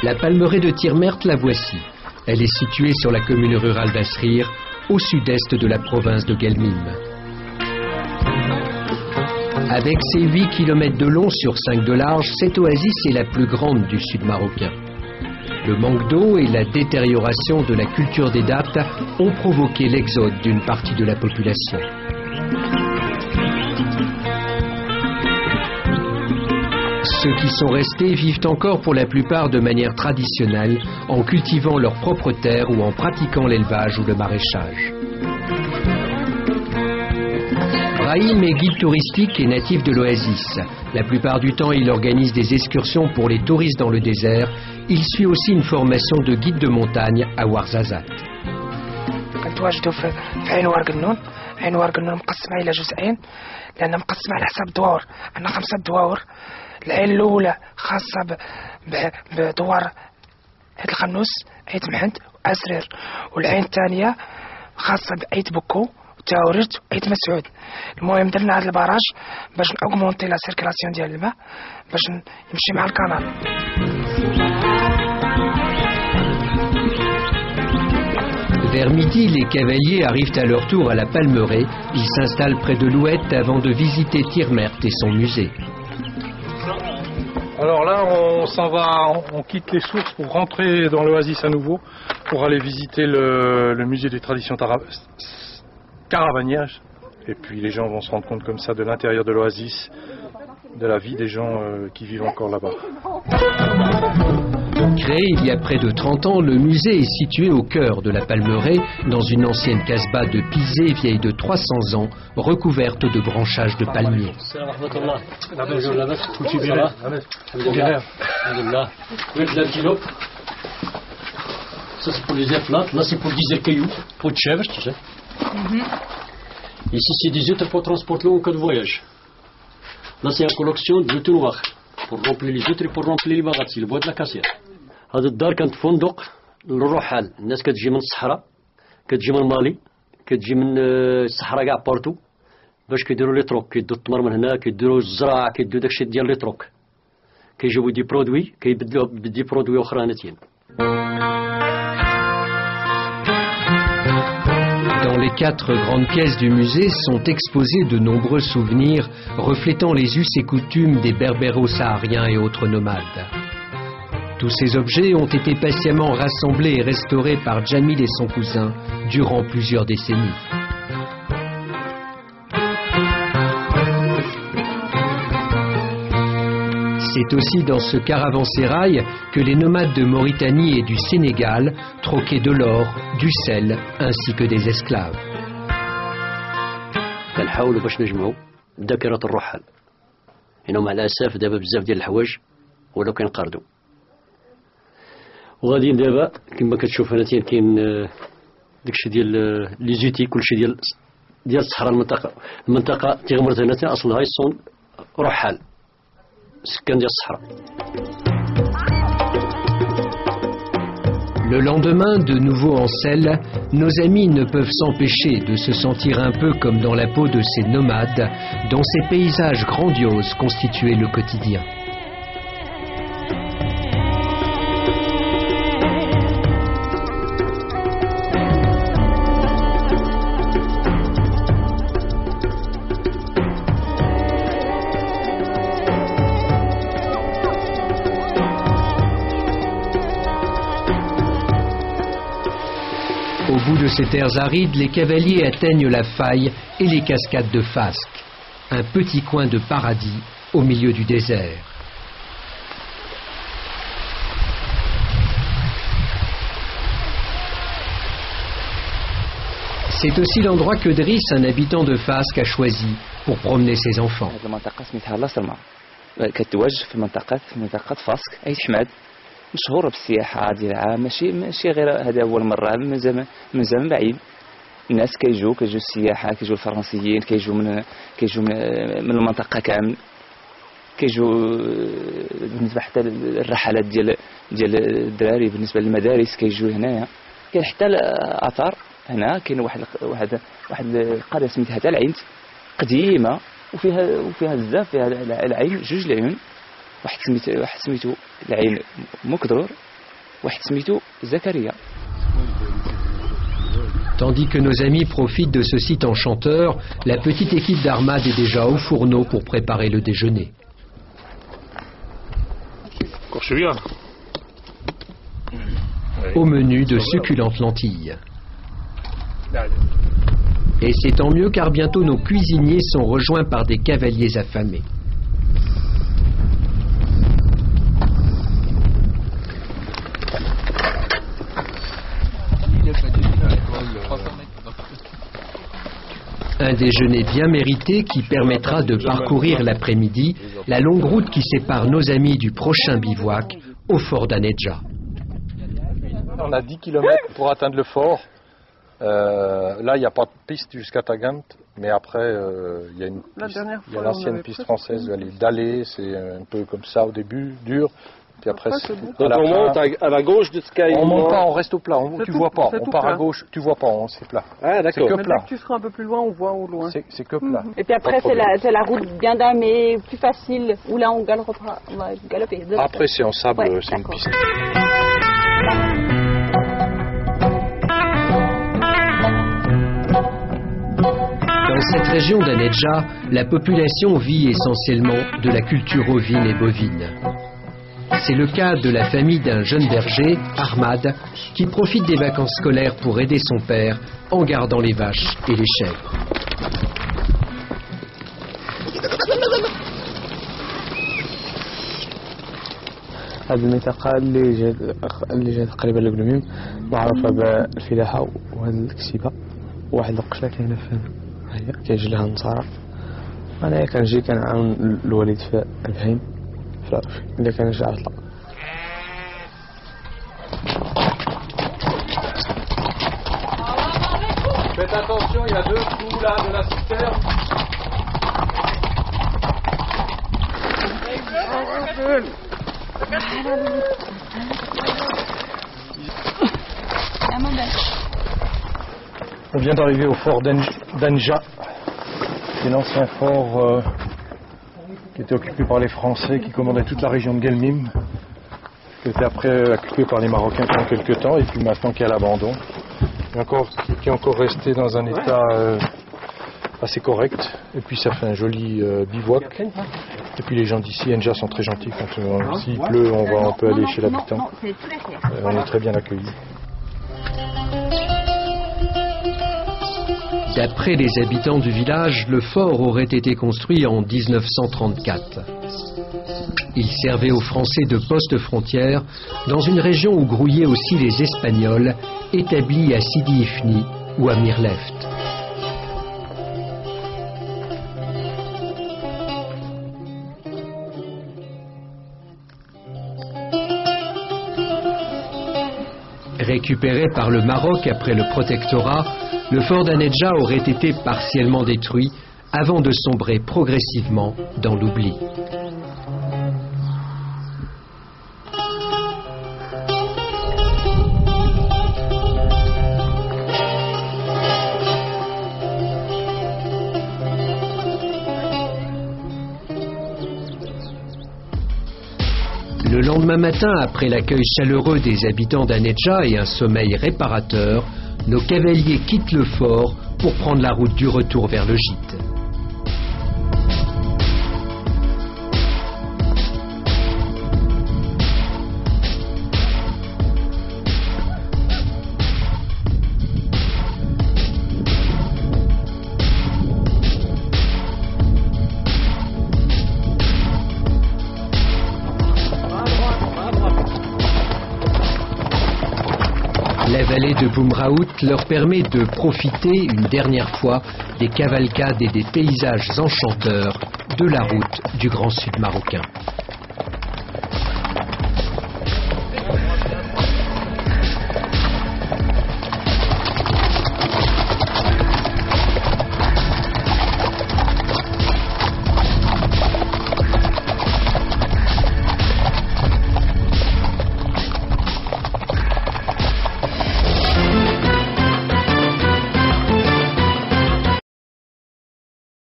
La palmeraie de Tirmert, la voici. Elle est située sur la commune rurale d'Asrir, au sud-est de la province de Guelmim. Avec ses 8 km de long sur 5 de large, cette oasis est la plus grande du sud marocain. Le manque d'eau et la détérioration de la culture des dattes ont provoqué l'exode d'une partie de la population. Ceux qui sont restés vivent encore pour la plupart de manière traditionnelle, en cultivant leurs propres terres ou en pratiquant l'élevage ou le maraîchage. Brahim est guide touristique et natif de l'oasis. La plupart du temps, il organise des excursions pour les touristes dans le désert. Il suit aussi une formation de guide de montagne à Ouarzazate. عين وارقنون مقسمة إلى جزئين لأنها مقسمة على حسب الدوار. عندنا 5 دوار. العين الأولى خاصة بدوار عيد الخنوس، عيد محنت وأسرير، والعين الثانية خاصة بعيد بكو وتاورت وعيد مسعود. المهم درنا هذا البراج باش نأوغمونتي لا سيركيلاسيون ديال الماء باش يمشي مع القناة. Vers midi, les cavaliers arrivent à leur tour à la palmeraie. Ils s'installent près de l'Ouette avant de visiter Tirmert et son musée. Alors là, on s'en va, on quitte les sources pour rentrer dans l'oasis à nouveau, pour aller visiter le musée des traditions caravanières. Et puis les gens vont se rendre compte comme ça de l'intérieur de l'oasis, de la vie des gens qui vivent encore là-bas. Créé il y a près de 30 ans, le musée est situé au cœur de la palmeraie, dans une ancienne casbah de pisé vieille de 300 ans, recouverte de branchages de palmiers. Ça c'est pour les efflates, là c'est pour 10 cailloux, pour de chèvre, tu sais. Ici c'est des œufs pour transporter en cas de voyage. Là c'est une collection d'œufs noirs, pour remplir les œufs et pour remplir les bagages, le bois de la cassière. هذا الدار كانت فندق للرحال، الناس كتجي من الصحراء، كتجي من مالي، كتجي من الصحراء كاع بارتو باش كيديروا لي تروك، كيدوا التمر من هنا، كيديروا الزراعه، كيدوا داكشي ديال لي تروك، كيجيبوا دي برودوي كيبدلوه بدي برودوي اخرانتين. Dans les 4 grandes pièces du musée sont exposés de nombreux souvenirs reflétant les us et coutumes des berbéro-sahariens et autres nomades. Tous ces objets ont été patiemment rassemblés et restaurés par Djamil et son cousin durant plusieurs décennies. C'est aussi dans ce caravansérail que les nomades de Mauritanie et du Sénégal troquaient de l'or, du sel ainsi que des esclaves. كنحاولوا باش نجمعوا ذاكرة الرحال. إنهم على أساف دابا بزاف ديال الحوايج ولاو كينقرضوا. وغاديين دابا كما كتشوف هنا كاين داكشي ديال لي زيتي كلشي ديال الصحراء المنطقة تيغمرت هنا أصلها يصون رحال سكان ديال الصحراء. Le lendemain, de nouveau en selle, nos amis ne peuvent s'empêcher de se sentir un peu comme dans la peau de ces nomades, dont ces paysages grandioses constituaient le quotidien. Au bout de ces terres arides, les cavaliers atteignent la faille et les cascades de Fasque, un petit coin de paradis au milieu du désert. C'est aussi l'endroit que Driss, un habitant de Fasque, a choisi pour promener ses enfants. مشهورة بالسياحة ديال العام ماشي غير هذا أول مرة من زمن بعيد الناس كيجوا السياحة كيجوا الفرنسيين كيجوا من المنطقة كامل كيجوا بالنسبة حتى الرحلات ديال الدراري بالنسبة للمدارس كيجوا هنايا كاين حتى الآثار هنا كاين واحد القرية سميتها تاع العين قديمة وفيها بزاف فيها العين 2 العيون واحد سميتو العين مكدرور واحد سميتو زكريا. Tandis que nos amis profitent de ce site enchanteur, la petite équipe d'Ahmad est déjà au fourneau pour préparer le déjeuner. Au menu, de succulentes lentilles. Et c'est tant mieux car bientôt nos cuisiniers sont rejoints par des cavaliers affamés. Un déjeuner bien mérité qui permettra de parcourir l'après-midi la longue route qui sépare nos amis du prochain bivouac au fort d'Anedja. On a 10 km pour atteindre le fort. Là, il n'y a pas de piste jusqu'à Tagant, mais après, il y a l'ancienne piste française d'aller, c'est un peu comme ça au début, dur. Puis après, donc on monte à la gauche de Sky. On monte pas, on reste au plat, tu vois pas. On part à gauche, tu vois pas, c'est plat. Ah d'accord. C'est que plat. Dès que tu seras un peu plus loin, on voit au loin. C'est que plat. Et puis après, c'est la route bien damée, plus facile, où là on va galoper. Après, c'est en sable, ouais, c'est une piste. Dans cette région d'Anedja, la population vit essentiellement de la culture ovine et bovine. C'est le cas de la famille d'un jeune berger, Ahmad, qui profite des vacances scolaires pour aider son père en gardant les vaches et les chèvres. هذه المنطقة اللي جات قريبة للقلميم معروفة بالفلاحة وهذه الكسيبة وواحد القشة كاينة فيها هي كيجي لها النصارى. أنا كنجي كنعاون الوالد في البهيم اللي كان جا عطلة. Faites attention, il y a 2 coups là de la citerne. On vient d'arriver au fort d'Anja, c'est l'ancien fort qui était occupé par les Français qui commandaient toute la région de Guelmim, qui était après occupé par les Marocains pendant quelques temps et puis maintenant qui est à l'abandon, qui est encore resté dans un état assez correct. Et puis ça fait un joli bivouac. Et puis les gens d'ici, Anja, sont très gentils. Quand s'il pleut, on peut aller chez l'habitant. On est très bien accueillis. D'après les habitants du village, le fort aurait été construit en 1934. Il servait aux Français de poste frontière dans une région où grouillaient aussi les Espagnols établis à Sidi Ifni ou à Mirleft. Récupéré par le Maroc après le protectorat, le fort d'Anedja aurait été partiellement détruit avant de sombrer progressivement dans l'oubli. Le lendemain matin, après l'accueil chaleureux des habitants d'Anedja et un sommeil réparateur, nos cavaliers quittent le fort pour prendre la route du retour vers le gîte. La vallée de Boumraout leur permet de profiter une dernière fois des cavalcades et des paysages enchanteurs de la route du Grand Sud marocain.